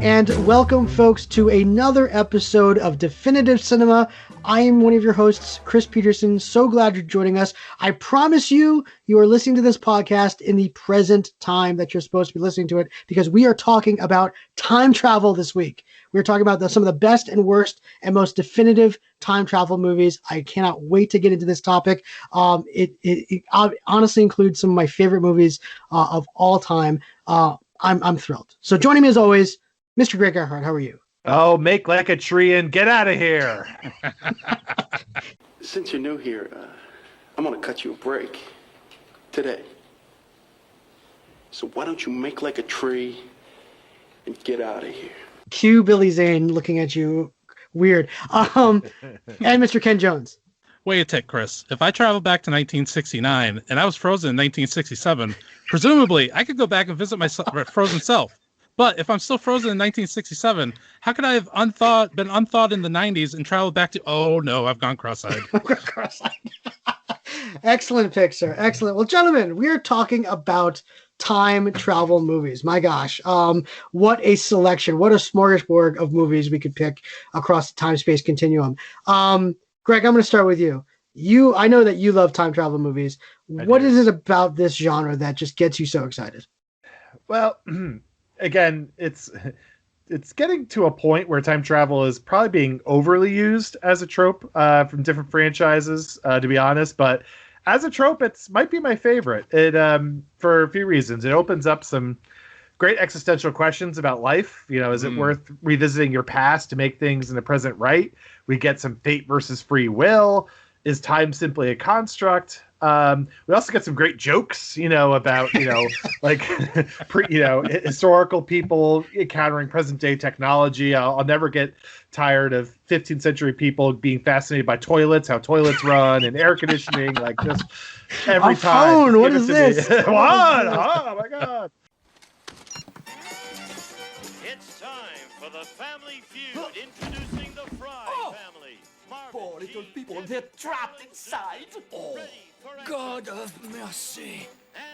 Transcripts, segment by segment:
And welcome, folks, to another episode of Definitive Cinema. I am one of your hosts, Chris Peterson. So glad you're joining us. I promise you are listening to this podcast in the present time that you're supposed to be listening to it, because we are talking about time travel this week. We're talking about some of the best and worst and most definitive time travel movies. I cannot wait to get into this topic. It honestly includes some of my favorite movies of all time. I'm thrilled. So joining me as always, Mr. Greg Gerhardt, how are you? Oh, make like a tree and get out of here. Since you're new here, I'm going to cut you a break today. So why don't you make like a tree and get out of here? Cue Billy Zane looking at you weird. And Mr. Ken Jones. Wait a tick, Chris. If I travel back to 1969 and I was frozen in 1967, presumably I could go back and visit my frozen self. But if I'm still frozen in 1967, how could I have been unthawed in the 90s and traveled back to, oh no, I've gone cross-eyed. Excellent pick, sir. Excellent. Well, gentlemen, we're talking about time travel movies. My gosh. What a selection. What a smorgasbord of movies we could pick across the time-space continuum. Greg, I'm going to start with you. I know that you love time travel movies. What is it about this genre that just gets you so excited? Well, again, it's getting to a point where time travel is probably being overly used as a trope from different franchises, to be honest. But as a trope, it might be my favorite. It for a few reasons. It opens up some great existential questions about life. You know, is it worth revisiting your past to make things in the present right? We get some fate versus free will. Is time simply a construct? We also get some great jokes, about, like, historical people encountering present day technology. I'll never get tired of 15th century people being fascinated by toilets, how toilets run, and air conditioning. Like, just every time. Phone. What is this? What? Oh my God. It's time for the Family Feud, introducing the Fry family. Poor little people, they're trapped inside. Oh, God of mercy.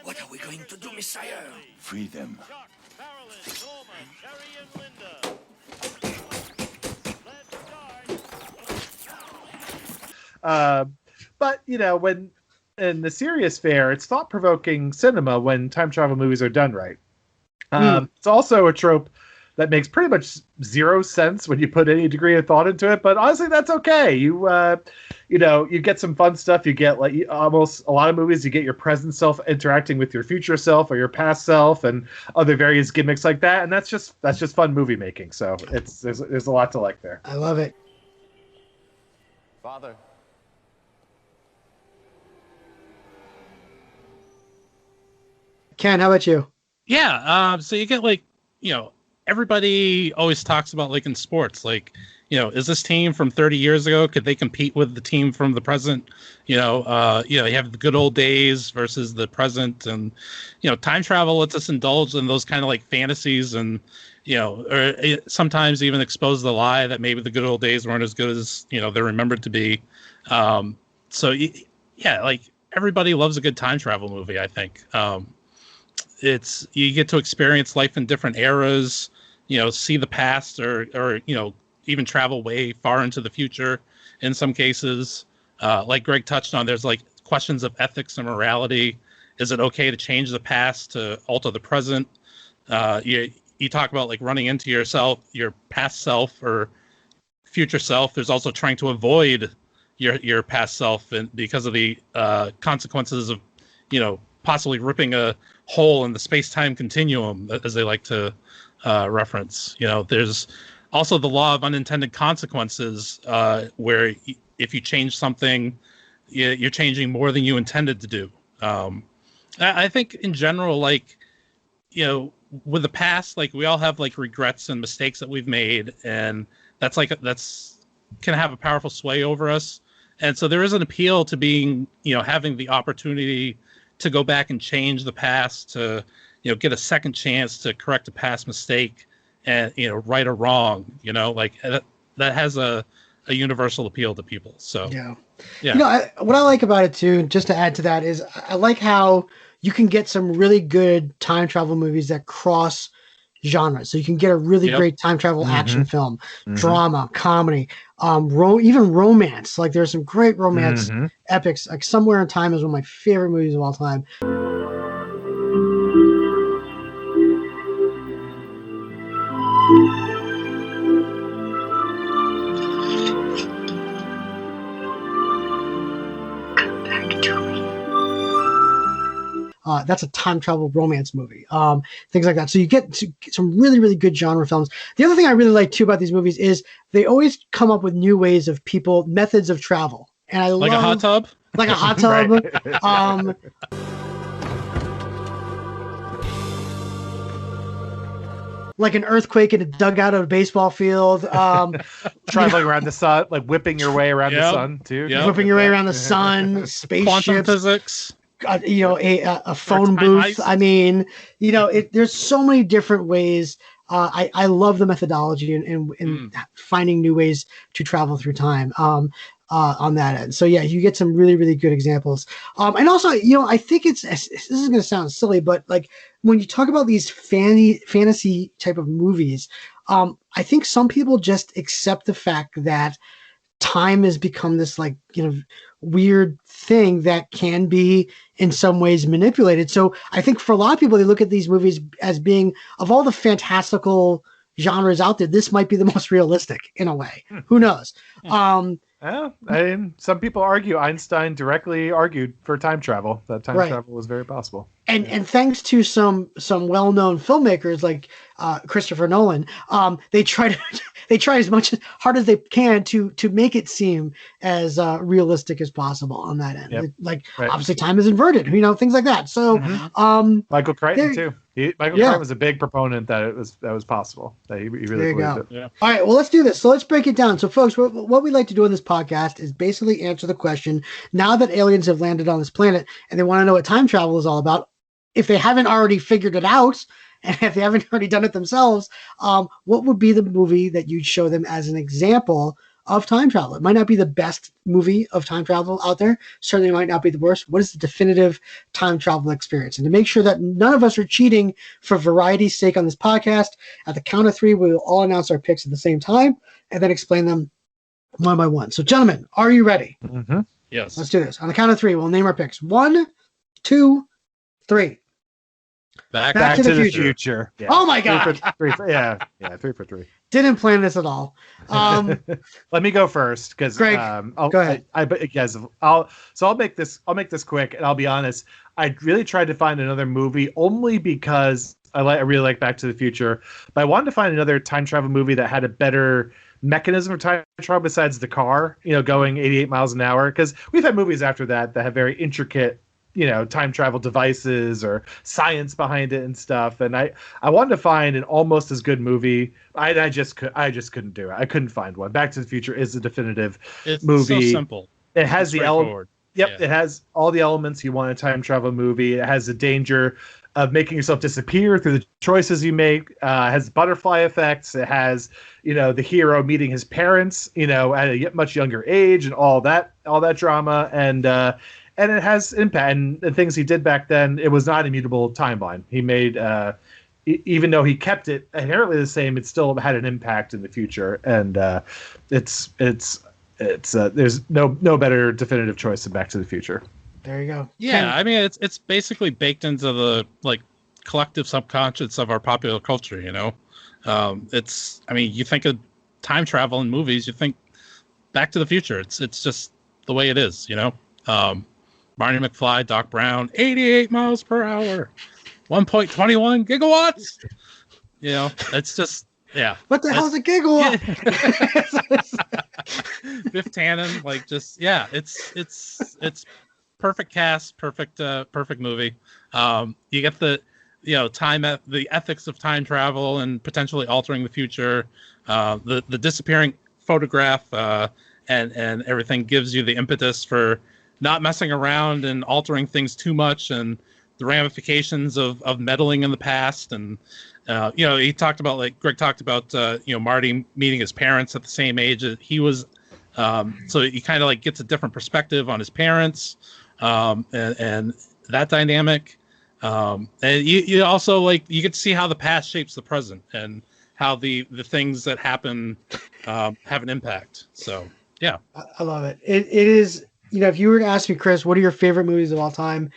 What are we going to do, Messiah? Free them. Chuck, Marilyn, Norma, Sherry, and Linda. But, when in the serious fare, it's thought-provoking cinema when time travel movies are done right. It's also a trope that makes pretty much zero sense when you put any degree of thought into it. But honestly, that's okay. You get some fun stuff. You get almost a lot of movies. You get your present self interacting with your future self or your past self, and other various gimmicks like that. And that's just fun movie making. So there's a lot to like there. I love it. Father. Ken, how about you? Yeah. So you get everybody always talks about in sports, is this team from 30 years ago? Could they compete with the team from the present? You have the good old days versus the present, and time travel lets us indulge in those kind of fantasies, and or sometimes even expose the lie that maybe the good old days weren't as good as they're remembered to be. Everybody loves a good time travel movie, I think. You get to experience life in different eras, see the past or even travel way far into the future in some cases. Like Greg touched on, there's questions of ethics and morality. Is it okay to change the past to alter the present? You talk about running into yourself, your past self or future self. There's also trying to avoid your past self, and because of the consequences of possibly ripping a hole in the space-time continuum, as they like to reference. There's also the law of unintended consequences, where if you change something, you're changing more than you intended to do. I think in general, with the past, we all have regrets and mistakes that we've made, and that's can have a powerful sway over us. And so there is an appeal to being, having the opportunity to go back and change the past, to get a second chance to correct a past mistake, and right or wrong. That has a universal appeal to people. So yeah. What I like about it too, just to add to that, is I like how you can get some really good time travel movies that cross genres. So you can get a really great time travel action film, drama, comedy, even romance. Like there's some great romance epics. Like Somewhere in Time is one of my favorite movies of all time. That's a time travel romance movie. Things like that. So you get some really, really good genre films. The other thing I really like too about these movies is they always come up with new ways of methods of travel. And I like love a hot tub. Like a hot tub. Like an earthquake in a dugout of a baseball field. Traveling around the sun, like whipping your way around the sun too. Whipping your way around the sun, spaceships. Quantum physics. A phone booth. Ice. I mean, there's so many different ways. I love the methodology and finding new ways to travel through time on that end. So yeah, you get some really, really good examples. And also, I think this is going to sound silly, but like when you talk about these fantasy type of movies, I think some people just accept the fact that time has become this weird thing that can be in some ways manipulated. So I think for a lot of people, they look at these movies as being, of all the fantastical genres out there, this might be the most realistic in a way. Who knows? Some people argue Einstein directly argued for time travel, that time travel was very possible. And thanks to some well-known filmmakers like Christopher Nolan, they try as hard as they can to make it seem as realistic as possible on that end. Obviously time is inverted, things like that. So Michael Crichton too. Michael Crichton was a big proponent that was possible. That he really believed it. Yeah. All right, well, let's do this. So let's break it down. So folks, what we like to do on this podcast is basically answer the question, now that aliens have landed on this planet and they want to know what time travel is all about, if they haven't already figured it out, and if they haven't already done it themselves, what would be the movie that you'd show them as an example of time travel? It might not be the best movie of time travel out there. Certainly might not be the worst. What is the definitive time travel experience? And to make sure that none of us are cheating for variety's sake on this podcast, at the count of 3, we will all announce our picks at the same time and then explain them one by one. So gentlemen, are you ready? Mm-hmm. Yes. Let's do this. On the count of 3, we'll name our picks. 1, 2, 3. Back to the future. Yeah. Oh my God. 3 for 3. Didn't plan this at all. Let me go first because Greg, go ahead. I'll make this quick, and I'll be honest. I really tried to find another movie only because I really like Back to the Future, but I wanted to find another time travel movie that had a better mechanism for time travel besides the car, going 88 miles an hour. Because we've had movies after that have very intricate, time travel devices or science behind it and stuff. And I wanted to find an almost as good movie. I just couldn't do it. I couldn't find one. Back to the Future is the definitive movie. It's so simple. It has the element. Yep, Yeah. It has all the elements you want in a time travel movie. It has the danger of making yourself disappear through the choices you make. It has butterfly effects. It has, the hero meeting his parents, at a much younger age, and all that drama. And it has impact, and the things he did back then, it was not an immutable timeline. He made, even though he kept it inherently the same, it still had an impact in the future. And it's there's no better definitive choice than Back to the Future. There you go. Yeah, I mean, it's basically baked into the collective subconscious of our popular culture. You think of time travel in movies, you think Back to the Future. It's just the way it is. Marty McFly, Doc Brown, 88 miles per hour, 1.21 gigawatts. It's just, yeah. What the hell's a gigawatt? Biff Tannen, it's perfect cast, perfect movie. You get the, the ethics of time travel and potentially altering the future. The disappearing photograph and everything gives you the impetus for not messing around and altering things too much, and the ramifications of meddling in the past. And he talked about, Greg talked about Marty meeting his parents at the same age that he was, so he kind of gets a different perspective on his parents, and that dynamic. And you also like you get to see how the past shapes the present and how the things that happen have an impact. So yeah, I love it. It is, if you were to ask me, Chris, what are your favorite movies of all time?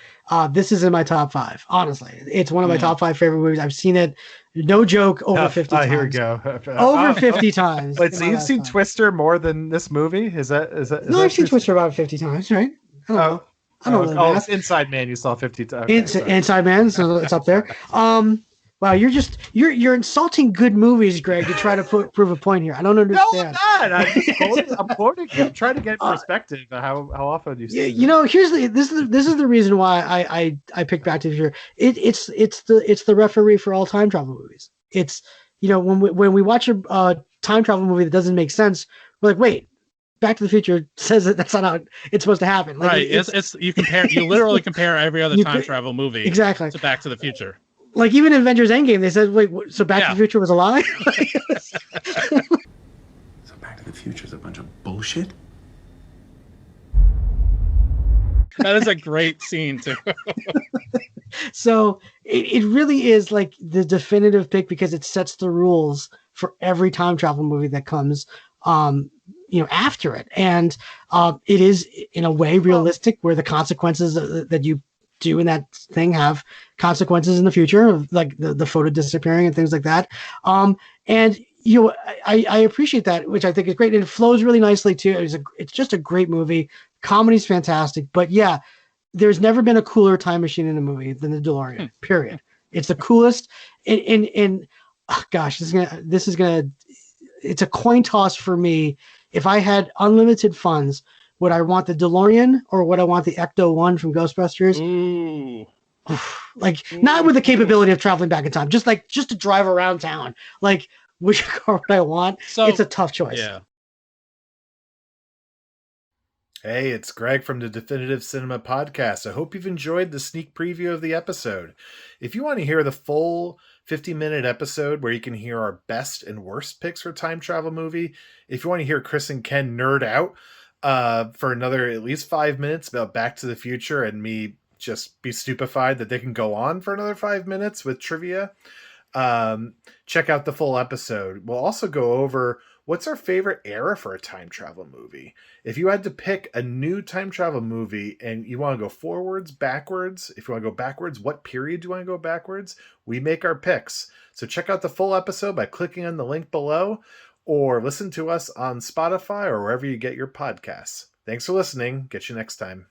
This is in my top 5. Honestly, it's one of my top 5 favorite movies. I've seen it, no joke, over 50 times. Here we go. Over 50 times. Wait, so you've seen Twister more than this movie? Is that? No, I've seen Twister about 50 times, right? I don't know. I don't know. It's Inside Man. You saw 50 times. Okay, Inside Man, so it's up there. Wow, you're insulting good movies, Greg, to try to prove a point here. I don't understand. No, I'm not. I'm quoting you. I'm trying to get perspective of how often you see. This is the reason why I picked Back to the Future. It's the referee for all time travel movies. It's when we watch a time travel movie that doesn't make sense, we're like, wait, Back to the Future says that that's not how it's supposed to happen. Like, right? It's you literally compare every other time travel movie exactly to Back to the Future. Like even in Avengers Endgame, they said, wait, so Back to the Future was a lie? So Back to the Future is a bunch of bullshit? That is a great scene, too. So it really is like the definitive pick because it sets the rules for every time travel movie that comes after it. And it is, in a way, realistic where the consequences that you do in that thing have consequences in the future, like the photo disappearing and things like that. And I appreciate that, which I think is great, and it flows really nicely too. It's just a great movie. Comedy's fantastic, but yeah, there's never been a cooler time machine in a movie than the DeLorean. Period. It's the coolest. And gosh, this is gonna. It's a coin toss for me. If I had unlimited funds, would I want the DeLorean or would I want the Ecto-1 from Ghostbusters? Ooh. Not with the capability of traveling back in time, just to drive around town. Like, which car would I want? So, it's a tough choice. Yeah. Hey, it's Greg from the Definitive Cinema Podcast. I hope you've enjoyed the sneak preview of the episode. If you want to hear the full 50-minute episode where you can hear our best and worst picks for time travel movie, if you want to hear Chris and Ken nerd out for another at least 5 minutes about Back to the Future and me just be stupefied that they can go on for another 5 minutes with trivia, check out the full episode. We'll also go over what's our favorite era for a time travel movie. If you had to pick a new time travel movie and you want to go forwards, backwards, if you want to go backwards, what period do you want to go backwards? We make our picks. So check out the full episode by clicking on the link below or listen to us on Spotify or wherever you get your podcasts. Thanks for listening. Get you next time.